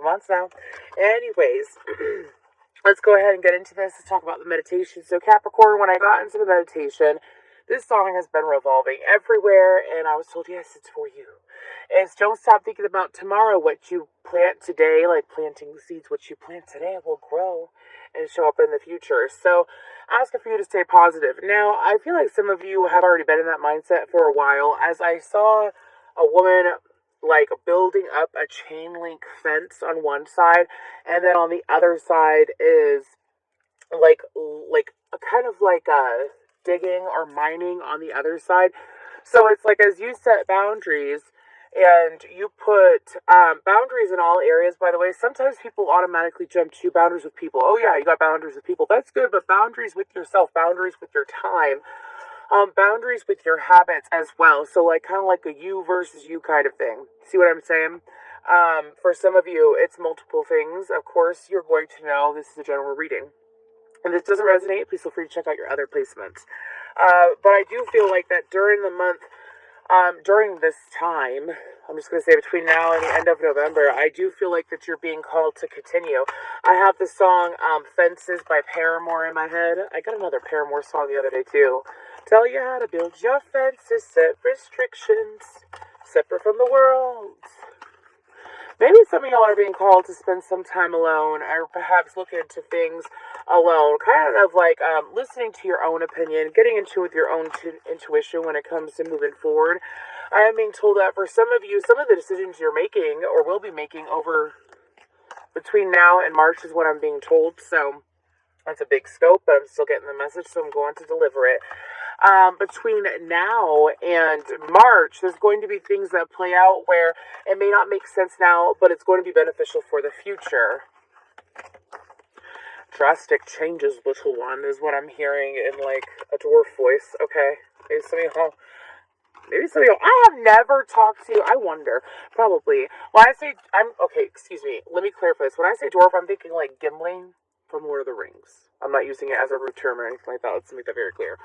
months now. Anyways, let's go ahead and get into this. Let's talk about the meditation. So Capricorn, when I got into the meditation, this song has been revolving everywhere, and I was told, yes, it's for you. It's don't stop thinking about tomorrow. What you plant today, like planting seeds, what you plant today will grow and show up in the future. So asking for you to stay positive. Now, I feel like some of you have already been in that mindset for a while, as I saw a woman like building up a chain link fence on one side, and then on the other side is like a kind of like a digging or mining on the other side. So it's like as you set boundaries and you put boundaries in all areas. By the way, sometimes people automatically jump to boundaries with people. Oh yeah, you got boundaries with people. That's good, but boundaries with yourself, boundaries with your time, boundaries with your habits as well. So like kind of like a you versus you kind of thing. See what I'm saying? For some of you, it's multiple things. Of course, you're going to know this is a general reading. And this doesn't resonate, please feel free to check out your other placements. But I do feel like that during the month, during this time, I'm just going to say between now and the end of November, I do feel like that you're being called to continue. I have the song Fences by Paramore in my head. I got another Paramore song the other day too. Tell you how to build your fences, set restrictions, separate from the world. Maybe some of y'all are being called to spend some time alone, or perhaps look into things alone. Kind of like listening to your own opinion, getting into with your own intuition when it comes to moving forward. I am being told that for some of you, some of the decisions you're making or will be making over between now and March is what I'm being told. So that's a big scope, but I'm still getting the message, so I'm going to deliver it. Between now and March, there's going to be things that play out where it may not make sense now, but it's going to be beneficial for the future. Drastic changes, little one, is what I'm hearing in like a dwarf voice. Okay, maybe some of y'all, I have never talked to, I wonder, probably. When I say, excuse me, let me clarify this. When I say dwarf, I'm thinking like Gimli from Lord of the Rings. I'm not using it as a root term or anything like that. Let's make that very clear.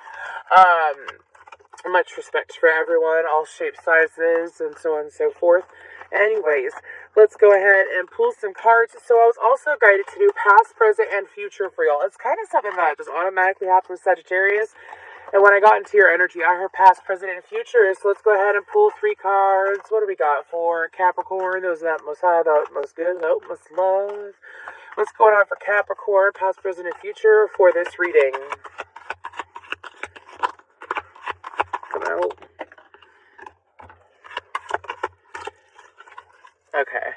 Much respect for everyone, all shapes, sizes, and so on and so forth. Anyways, let's go ahead and pull some cards. So I was also guided to do past, present, and future for y'all. It's kind of something that just automatically happens with Sagittarius. And when I got into your energy, I heard past, present, and future. So let's go ahead and pull 3 cards. What do we got for Capricorn? Those that most high, those most good, those most love. What's going on for Capricorn, past, present, and future for this reading? Come out. Okay.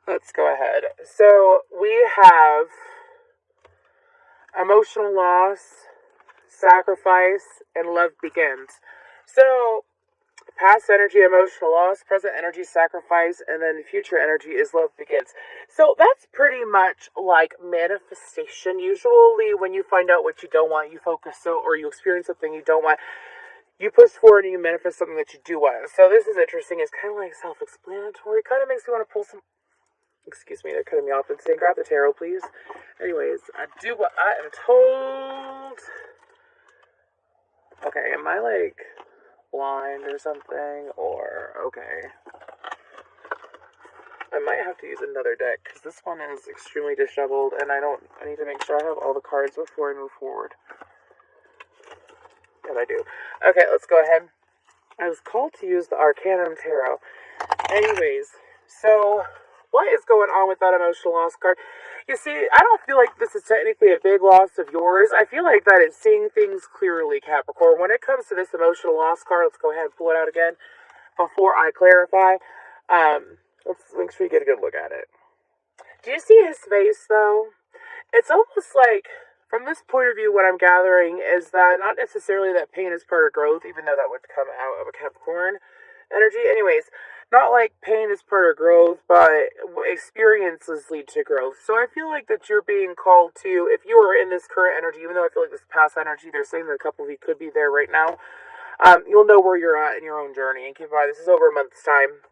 Let's go ahead. So we have emotional loss, sacrifice, and love begins. So past energy, emotional loss, present energy, sacrifice, and then future energy is love begins. So that's pretty much like manifestation. Usually when you find out what you don't want, you focus or you experience something you don't want, you push forward and you manifest something that you do want. So this is interesting. It's kind of like self-explanatory. Kind of makes me want to pull some, excuse me, they're cutting me off and saying, grab the tarot, please. Anyways, I do what I am told. Okay, am I like blind or something? Or, okay. I might have to use another deck, because this one is extremely disheveled, and I need to make sure I have all the cards before I move forward. And I do. Okay, let's go ahead. I was called to use the Arcanum Tarot. Anyways, so what is going on with that emotional loss card? You see, I don't feel like this is technically a big loss of yours. I feel like that it's seeing things clearly, Capricorn. When it comes to this emotional loss card, let's go ahead and pull it out again before I clarify. Let's make sure you get a good look at it. Do you see his face, though? It's almost like, from this point of view, what I'm gathering is that not necessarily that pain is part of growth, even though that would come out of a Capricorn energy. Anyways, not like pain is part of growth, but experiences lead to growth. So I feel like that you're being called to, if you are in this current energy, even though I feel like this past energy, they're saying that a couple of you could be there right now, you'll know where you're at in your own journey. And keep in mind, this is over a month's time.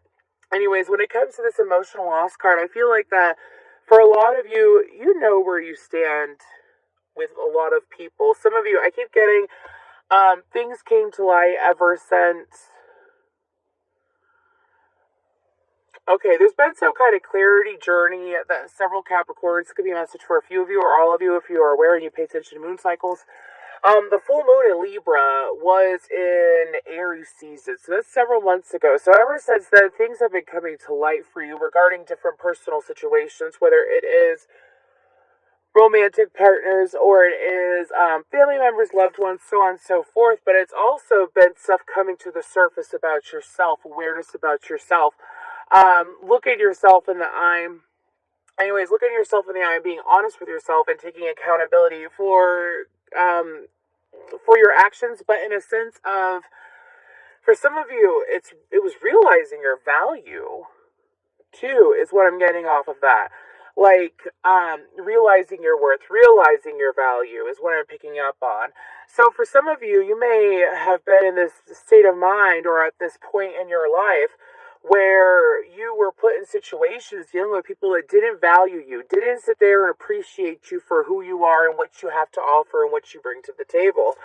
Anyways, when it comes to this emotional loss card, I feel like that for a lot of you, you know where you stand with a lot of people. Some of you, I keep getting, things came to light ever since Okay, there's been some kind of clarity journey that several Capricorns, could be a message for a few of you or all of you if you are aware and you pay attention to moon cycles. The full moon in Libra was in Aries season, so that's several months ago. So ever since then, things have been coming to light for you regarding different personal situations, whether it is romantic partners or it is family members, loved ones, so on and so forth. But it's also been stuff coming to the surface about yourself, awareness about yourself. Looking yourself in the eye. Anyways, looking yourself in the eye and being honest with yourself and taking accountability for your actions, but in a sense of, for some of you, it was realizing your value too, is what I'm getting off of that. Like, realizing your worth, realizing your value is what I'm picking up on. So for some of you, you may have been in this state of mind or at this point in your life where you were put in situations dealing with people that didn't value you, didn't sit there and appreciate you for who you are and what you have to offer and what you bring to the table.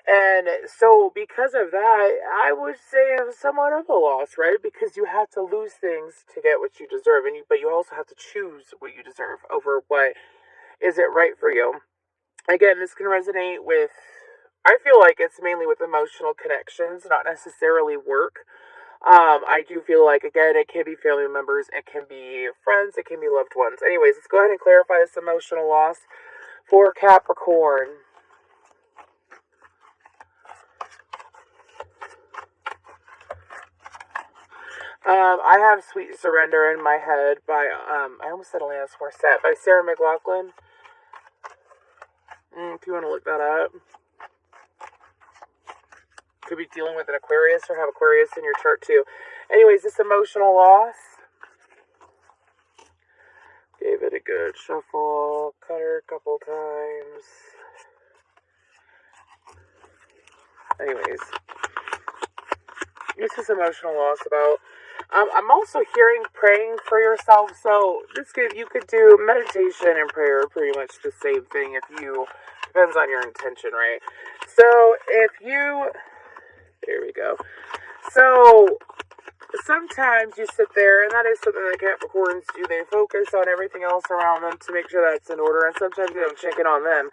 And so because of that, I would say it was somewhat of a loss, right? Because you have to lose things to get what you deserve, but you also have to choose what you deserve over what isn't right for you. Again, this can resonate with, I feel like it's mainly with emotional connections, not necessarily work. I do feel like, again, it can be family members, it can be friends, it can be loved ones. Anyways, let's go ahead and clarify this emotional loss for Capricorn. I have Sweet Surrender in my head by, I almost said Alanis Morissette, by Sarah McLachlan. If you want to look that up. Could be dealing with an Aquarius or have Aquarius in your chart too. Anyways, this emotional loss. Gave it a good shuffle. Cut her a couple times. Anyways. This is emotional loss about. I'm also hearing praying for yourself. So you could do meditation and prayer, pretty much the same thing. Depends on your intention, right? So there we go. So sometimes you sit there, and that is something that Capricorns do. They focus on everything else around them to make sure that's in order, and sometimes they don't check in on them.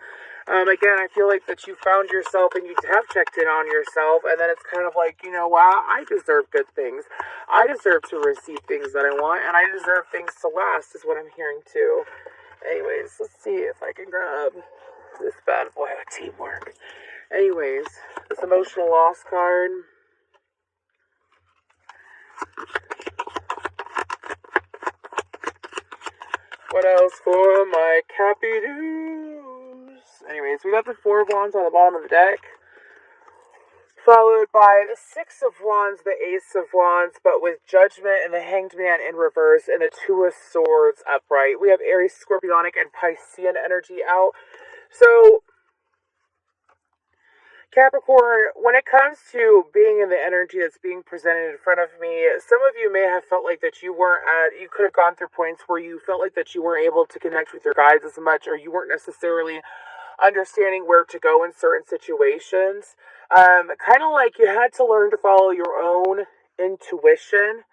Again, I feel like that you found yourself and you have checked in on yourself, and then it's kind of like, wow, I deserve good things. I deserve to receive things that I want, and I deserve things to last, is what I'm hearing too. Anyways, let's see if I can grab this bad boy of teamwork. Anyways, this emotional loss card. What else for my Cappy-doos? Anyways, we got the Four of Wands on the bottom of the deck, followed by the Six of Wands, the Ace of Wands, but with Judgment and the Hanged Man in reverse, and the Two of Swords upright. We have Aries, Scorpionic, and Piscean energy out. So Capricorn, when it comes to being in the energy that's being presented in front of me, some of you may have felt like that you could have gone through points where you felt like that you weren't able to connect with your guides as much, or you weren't necessarily understanding where to go in certain situations. Kind of like you had to learn to follow your own intuition,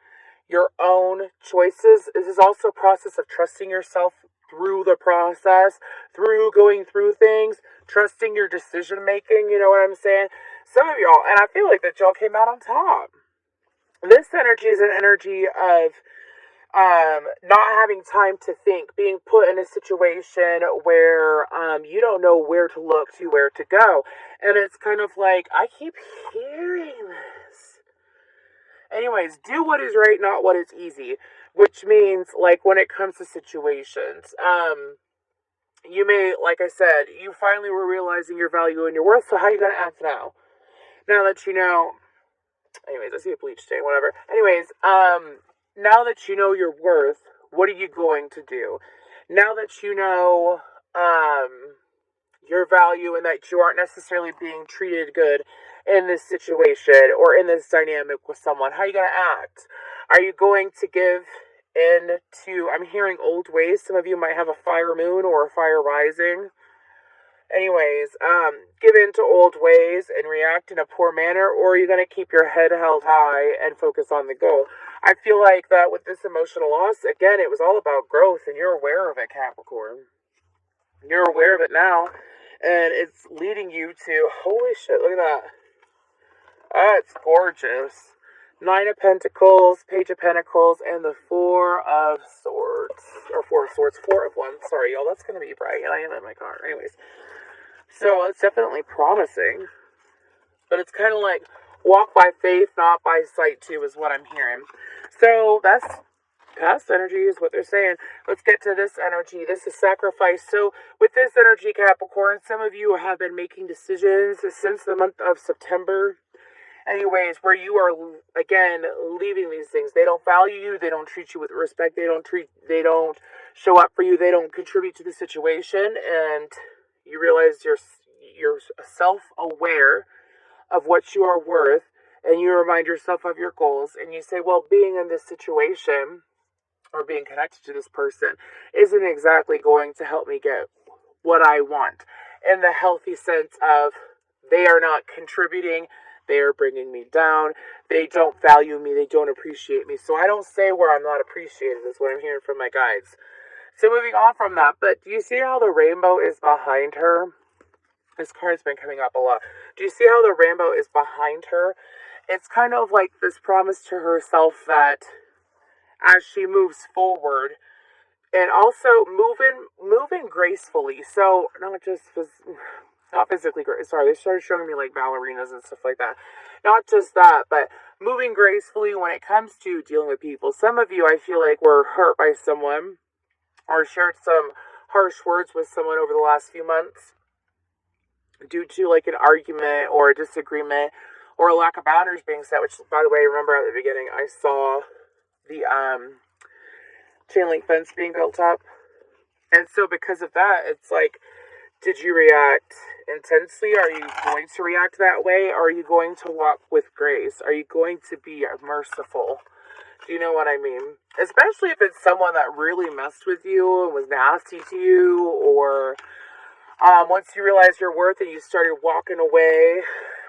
your own choices. This is also a process of trusting yourself through the process, through going through things, trusting your decision making, you know what I'm saying? Some of y'all, and I feel like that y'all came out on top. This energy is an energy of not having time to think, being put in a situation where you don't know where to look to, where to go. And it's kind of like, I keep hearing this. Anyways, do what is right, not what is easy. Which means, like, when it comes to situations, you may, like I said, you finally were realizing your value and your worth, so how are you going to act now? Now that you know, anyways, I see a bleach stain, whatever. Anyways, now that you know your worth, what are you going to do? Now that you know, your value and that you aren't necessarily being treated good in this situation or in this dynamic with someone, how are you going to act? Are you going to give in to, I'm hearing old ways. Some of you might have a fire moon or a fire rising. Anyways, give in to old ways and react in a poor manner, or are you going to keep your head held high and focus on the goal? I feel like that with this emotional loss, again, it was all about growth, and you're aware of it, Capricorn. You're aware of it now, and it's leading you to, holy shit, look at that. It's gorgeous. Nine of Pentacles, Page of Pentacles, and the Four of Swords. Or Four of Swords, Four of Wands. Sorry, y'all, that's going to be bright, and I am in my car. Anyways. So, it's definitely promising. But it's kind of like, walk by faith, not by sight, too, is what I'm hearing. So, that's past energy is what they're saying. Let's get to this energy. This is sacrifice. So, with this energy, Capricorn, some of you have been making decisions since the month of September. Anyways, where you are, again, leaving these things. They don't value you. They don't treat you with respect. They don't show up for you. They don't contribute to the situation. And you realize you're self-aware of what you are worth. And you remind yourself of your goals. And you say, well, being in this situation or being connected to this person isn't exactly going to help me get what I want. In the healthy sense of they are not contributing. They are bringing me down. They don't value me. They don't appreciate me. So I don't say where I'm not appreciated is what I'm hearing from my guides. So moving on from that, but do you see how the rainbow is behind her? This card's been coming up a lot. Do you see how the rainbow is behind her? It's kind of like this promise to herself that as she moves forward, and also moving gracefully. So not physically great. Sorry, they started showing me like ballerinas and stuff like that. Not just that, but moving gracefully when it comes to dealing with people. Some of you, I feel like, were hurt by someone or shared some harsh words with someone over the last few months due to like an argument or a disagreement or a lack of boundaries being set. Which, by the way, remember at the beginning, I saw the chain link fence being built up, and so because of that, it's like, did you react intensely? Are you going to react that way? Or are you going to walk with grace? Are you going to be merciful? Do you know what I mean? Especially if it's someone that really messed with you and was nasty to you, or once you realized your worth and you started walking away.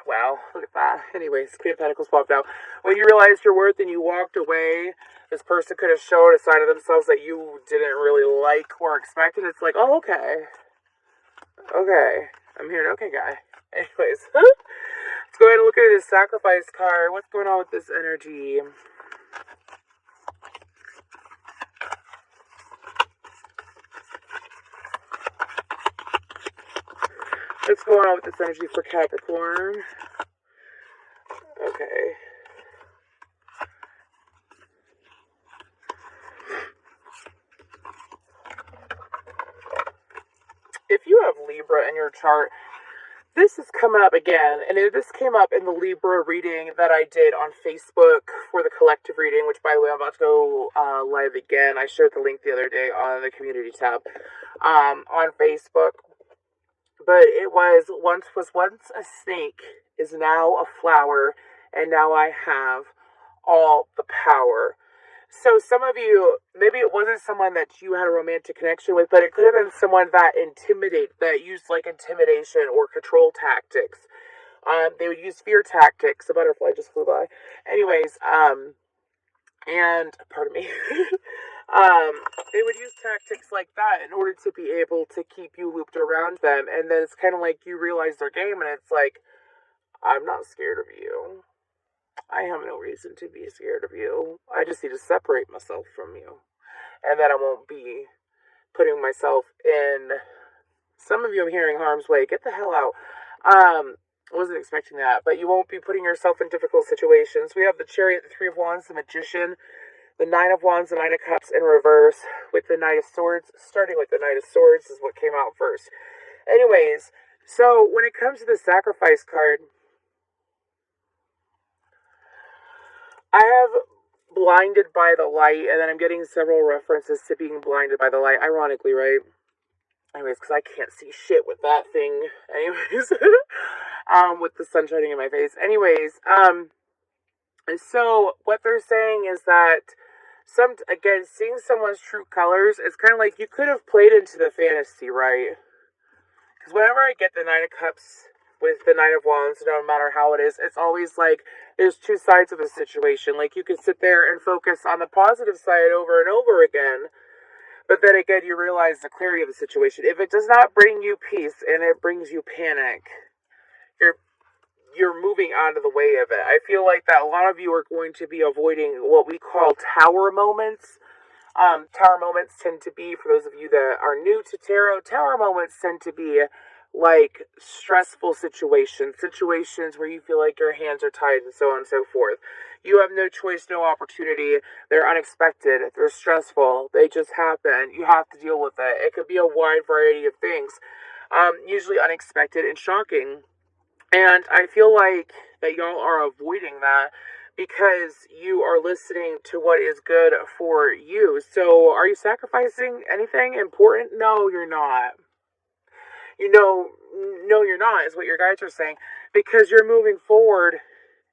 Wow, look at that. Anyways, Queen of Pentacles popped out. When you realized your worth and you walked away, this person could have shown a side of themselves that you didn't really like or expect. And it's like, oh, okay. Okay, I'm here. Okay, guy. Anyways, let's go ahead and look at this sacrifice card. What's going on with this energy? What's going on with this energy for Capricorn? Okay. If you have Libra in your chart, this is coming up again, and this came up in the Libra reading that I did on Facebook for the collective reading, which, by the way, I'm about to go live again. I shared the link the other day on the community tab on Facebook. But it was once a snake, is now a flower, and now I have all the power. So some of you, maybe it wasn't someone that you had a romantic connection with, but it could have been someone that that used like intimidation or control tactics. They would use fear tactics. The butterfly just flew by. Anyways, and pardon me. They would use tactics like that in order to be able to keep you looped around them. And then it's kind of like you realize their game, and it's like, I'm not scared of you. I have no reason to be scared of you. I just need to separate myself from you. And then I won't be putting myself in, some of you I'm hearing, harm's way. Get the hell out. I wasn't expecting that. But you won't be putting yourself in difficult situations. We have the Chariot, the Three of Wands, the Magician, the Nine of Wands, the Nine of Cups in reverse with the Knight of Swords. Starting with the Knight of Swords is what came out first. Anyways, so when it comes to the sacrifice card, I have blinded by the light, and then I'm getting several references to being blinded by the light. Ironically, right? Anyways, because I can't see shit with that thing. Anyways, with the sun shining in my face. Anyways, so what they're saying is that seeing someone's true colors, it's kind of like you could have played into the fantasy, right? Because whenever I get the Nine of Cups with the Knight of Wands, no matter how it is, it's always like there's two sides of a situation. Like, you can sit there and focus on the positive side over and over again, but then again, you realize the clarity of the situation. If it does not bring you peace and it brings you panic, you're moving out of the way of it. I feel like that a lot of you are going to be avoiding what we call tower moments. Tower moments tend to be, for those of you that are new to tarot, tower moments tend to be like stressful situations where you feel like your hands are tied and so on and so forth. You have no choice, no opportunity. They're unexpected. They're stressful. They just happen. You have to deal with it. It could be a wide variety of things, usually unexpected and shocking. And I feel like that y'all are avoiding that because you are listening to what is good for you. So are you sacrificing anything important? No, you're not. No, you're not, is what your guides are saying. Because you're moving forward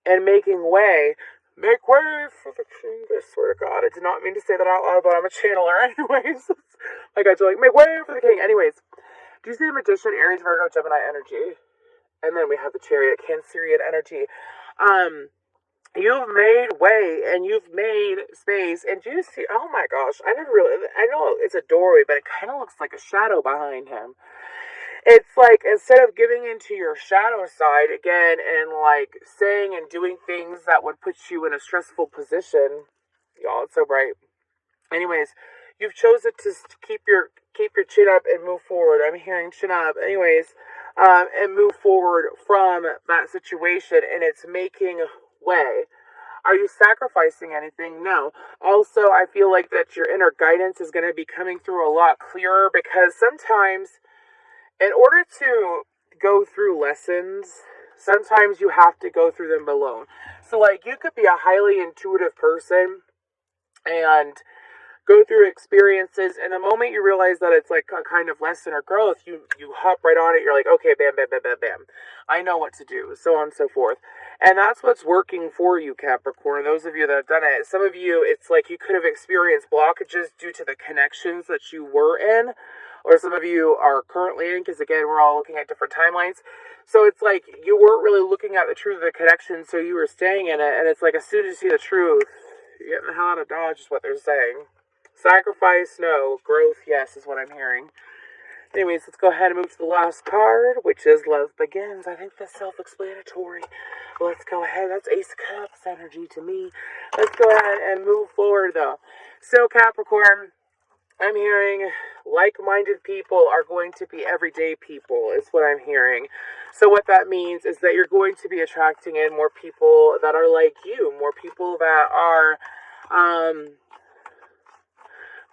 and making way. Make way for the king. I swear to God, I did not mean to say that out loud, but I'm a channeler. Anyways, like I told, make way for the king. Anyways, do you see the Magician, Aries, Virgo, Gemini energy? And then we have the Chariot, Cancerian energy. You've made way and you've made space. And do you see, oh my gosh, I know it's a doorway, but it kind of looks like a shadow behind him. It's like, instead of giving into your shadow side again and like saying and doing things that would put you in a stressful position, y'all, it's so bright. Anyways, you've chosen to keep your chin up and move forward. I'm hearing chin up. Anyways, and move forward from that situation, and it's making way. Are you sacrificing anything? No. Also, I feel like that your inner guidance is going to be coming through a lot clearer, because sometimes in order to go through lessons, sometimes you have to go through them alone. So like, you could be a highly intuitive person and go through experiences, and the moment you realize that it's like a kind of lesson or growth, you hop right on it. You're like, okay, bam, bam, bam, bam, bam. I know what to do, so on and so forth. And that's what's working for you, Capricorn. Those of you that have done it, some of you, it's like you could have experienced blockages due to the connections that you were in, or some of you are currently in, because again, we're all looking at different timelines. So it's like you weren't really looking at the truth of the connection, so you were staying in it, and it's like as soon as you see the truth, you're getting the hell out of Dodge, is what they're saying. Sacrifice, no. Growth, yes, is what I'm hearing. Anyways, let's go ahead and move to the last card, which is Love Begins. I think that's self-explanatory. Let's go ahead. That's Ace of Cups energy to me. Let's go ahead and move forward, though. So, Capricorn, I'm hearing like-minded people are going to be everyday people, is what I'm hearing. So what that means is that you're going to be attracting in more people that are like you, more people that are,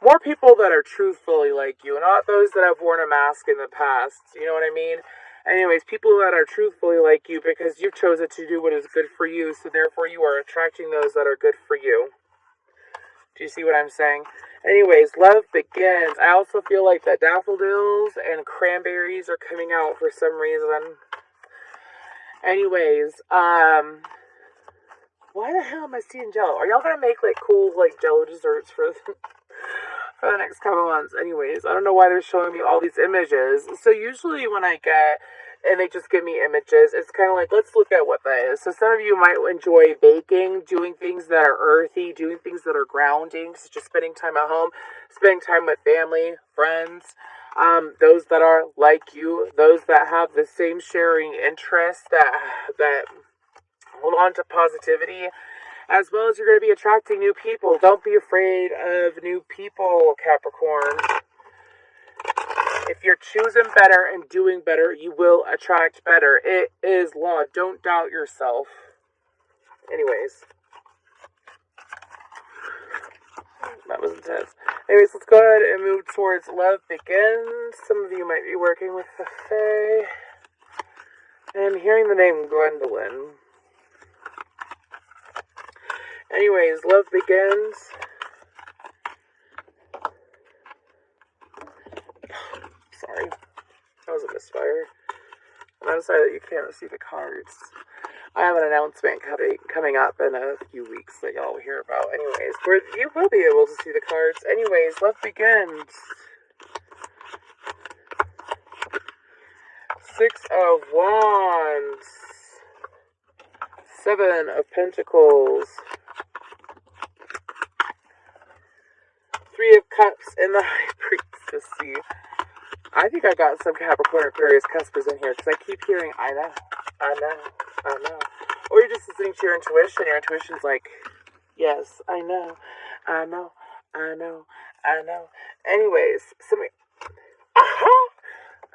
more people that are truthfully like you, not those that have worn a mask in the past. You know what I mean? Anyways, people that are truthfully like you, because you've chosen to do what is good for you, so therefore you are attracting those that are good for you. Do you see what I'm saying? Anyways, Love Begins. I also feel like that daffodils and cranberries are coming out for some reason. Anyways, why the hell am I seeing Jello? Are y'all gonna make like cool like Jello desserts for the next couple months? Anyways, I don't know why they're showing me all these images. So usually when I get, and they just give me images, it's kind of like, let's look at what that is. So some of you might enjoy baking, doing things that are earthy, doing things that are grounding, such as spending time at home, spending time with family, friends, those that are like you, those that have the same sharing interests, that hold on to positivity, as well as you're going to be attracting new people. Don't be afraid of new people, Capricorn. If you're choosing better and doing better, you will attract better. It is law. Don't doubt yourself. Anyways. That was intense. Anyways, let's go ahead and move towards Love Begins. Some of you might be working with the Fae. And I'm hearing the name Gwendolyn. Anyways, Love Begins. Sorry. That was a misfire. I'm sorry that you can't see the cards. I have an announcement coming up in a few weeks that y'all will hear about. Anyways, where you will be able to see the cards. Anyways, Love Begins. Six of Wands. Seven of Pentacles. Three of Cups and the High Priestess. See, I think I got some Capricorn Aquarius cuspers in here because I keep hearing, I know, I know, I know. Or you're just listening to your intuition. Your intuition's like, yes, I know, I know, I know, I know. Anyways,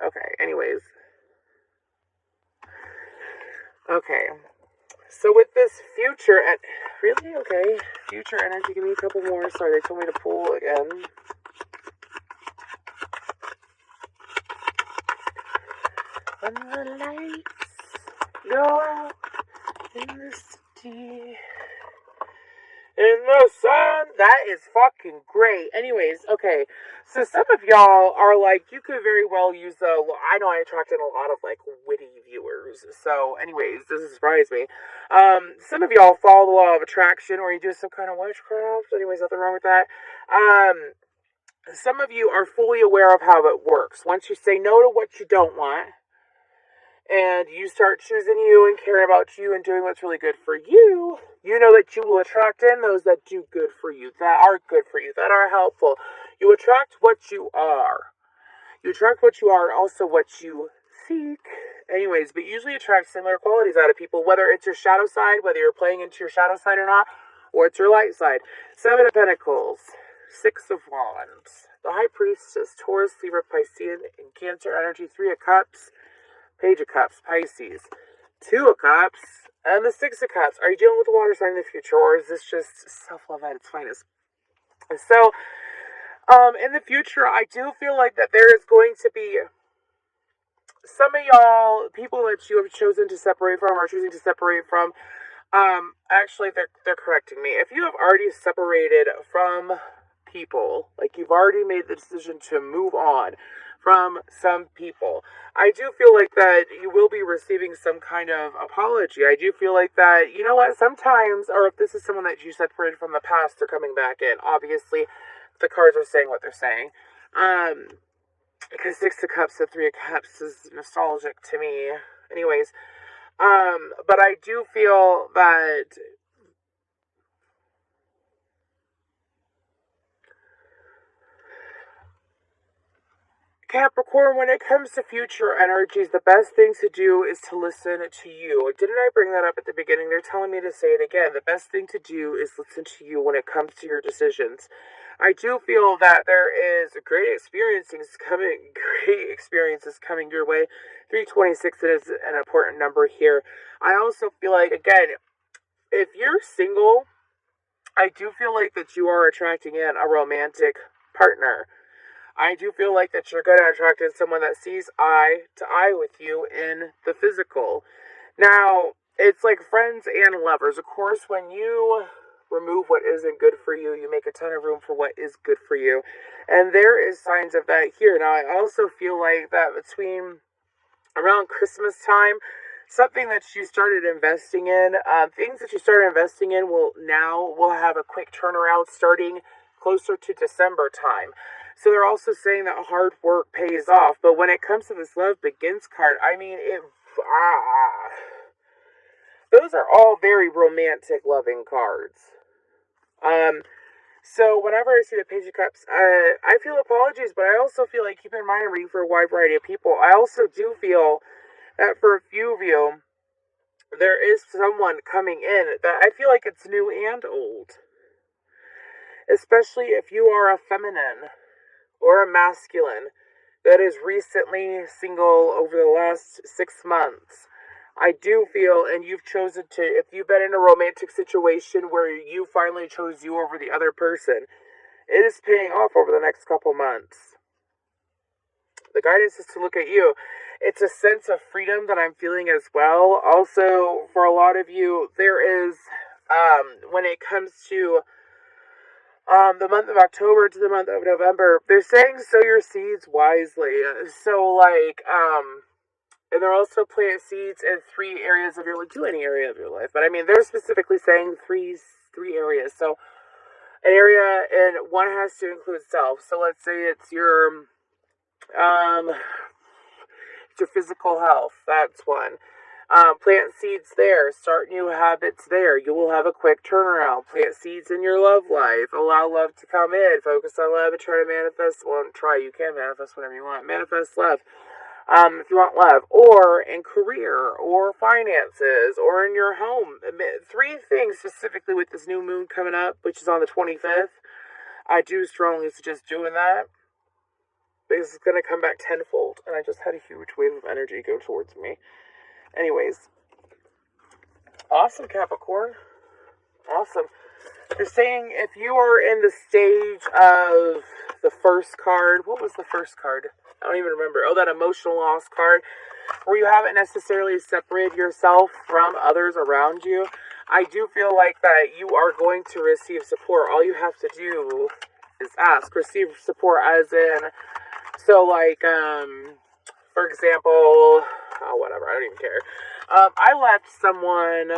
okay, anyways. Okay. So with this future, really? Okay. Future energy, give me a couple more. Sorry, they told me to pull again. When the lights go out in the city, in the sun. That is fucking great. Anyways, okay. So some of y'all are like, you could very well use I know I attracted a lot of like witty viewers. So anyways, doesn't surprise me. Some of y'all follow the law of attraction or you do some kind of witchcraft. Anyways, nothing wrong with that. Some of you are fully aware of how it works. Once you say no to what you don't want, and you start choosing you and caring about you and doing what's really good for you, you know that you will attract in those that do good for you, that are good for you, that are helpful. You attract what you are. You attract what you are, also what you seek. Anyways, but usually attract similar qualities out of people, whether it's your shadow side, whether you're playing into your shadow side or not, or it's your light side. Seven of Pentacles, Six of Wands, the High Priestess, Taurus, Libra, Piscean, and Cancer energy, Three of Cups, Page of Cups, Pisces, Two of Cups, and the Six of Cups. Are you dealing with a water sign in the future, or is this just self-love at its finest? So, in the future, I do feel like that there is going to be some of y'all, people that you have chosen to separate from, or choosing to separate from. Actually, they're correcting me. If you have already separated from people, like you've already made the decision to move on from some people, I do feel like that you will be receiving some kind of apology. I do feel like that, you know what, sometimes, or if this is someone that you separated from the past, they're coming back in. Obviously, the cards are saying what they're saying. Because Six of Cups and Three of Cups is nostalgic to me. Anyways, but I do feel that Capricorn, when it comes to future energies, the best thing to do is to listen to you. Didn't I bring that up at the beginning? They're telling me to say it again. The best thing to do is listen to you when it comes to your decisions. I do feel that there is great experiences coming your way. 326 is an important number here. I also feel like, again, if you're single, I do feel like that you are attracting in a romantic partner. I do feel like that you're going to attract in someone that sees eye to eye with you in the physical. Now, it's like friends and lovers. Of course, when you remove what isn't good for you, you make a ton of room for what is good for you. And there is signs of that here. Now, I also feel like that between around Christmas time, something that you started investing in, things that you started investing in will have a quick turnaround starting closer to December time. So they're also saying that hard work pays off. But when it comes to this Love Begins card, I mean, those are all very romantic, loving cards. So whenever I see the Page of Cups, I feel apologies, but I also feel like, keep in mind, I'm reading for a wide variety of people. I also do feel that for a few of you, there is someone coming in that I feel like it's new and old. Especially if you are a feminine or a masculine that is recently single over the last 6 months. I do feel, and you've chosen to, if you've been in a romantic situation where you finally chose you over the other person, it is paying off over the next couple months. The guidance is to look at you. It's a sense of freedom that I'm feeling as well. Also, for a lot of you, there is, when it comes to the month of October to the month of November, they're saying sow your seeds wisely. So, like, and they're also planting seeds in 3 areas of your life, any area of your life. But I mean, they're specifically saying three areas. So, an area, and one has to include self. So let's say it's your, It's your physical health. That's one. Plant seeds there. Start new habits there. You will have a quick turnaround. Plant seeds in your love life. Allow love to come in. Focus on love and try to manifest. Well, try. You can manifest whatever you want. Manifest love. If you want love, or in career, or finances, or in your home. 3 things specifically with this new moon coming up, which is on the 25th. I do strongly suggest doing that. This is going to come back tenfold, and I just had a huge wave of energy go towards me. Anyways, awesome, Capricorn. Awesome. You're saying if you are in the stage of the first card, what was the first card? I don't even remember. Oh, that emotional loss card, where you haven't necessarily separated yourself from others around you. I do feel like that you are going to receive support. All you have to do is ask. Receive support as in, so like, for example, oh, whatever, I don't even care. I left someone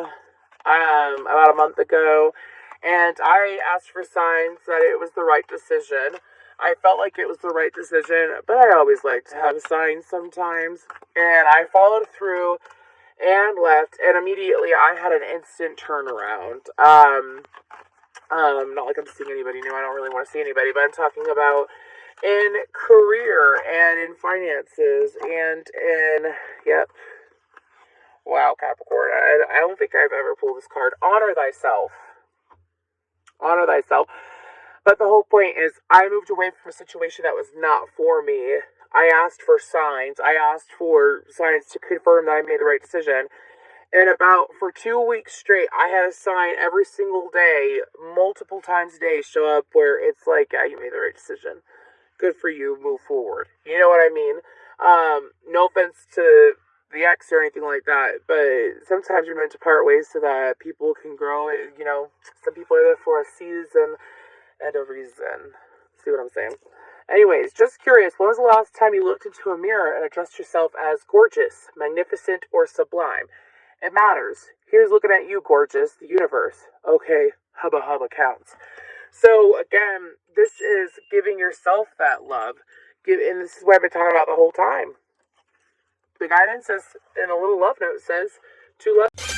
about a month ago, and I asked for signs that it was the right decision. I felt like it was the right decision, but I always like to have signs sometimes. And I followed through and left, and immediately I had an instant turnaround. Not like I'm seeing anybody new. I don't really want to see anybody, but I'm talking about in career and in finances and in, yep. Wow, Capricorn. I don't think I've ever pulled this card. Honor thyself. Honor thyself. But the whole point is, I moved away from a situation that was not for me. I asked for signs. I asked for signs to confirm that I made the right decision. And for 2 weeks straight, I had a sign every single day, multiple times a day, show up where it's like, yeah, you made the right decision. Good for you, move forward. You know what I mean? No offense to the ex or anything like that, but sometimes you're meant to part ways so that people can grow. You know, some people are there for a season and a reason. See what I'm saying? Anyways, just curious, when was the last time you looked into a mirror and addressed yourself as gorgeous, magnificent, or sublime? It matters. Here's looking at you, gorgeous, the universe. Okay, hubba hubba counts. So, again, this is giving yourself that love. And this is what I've been talking about the whole time. The guidance says, in a little love note, says, to love.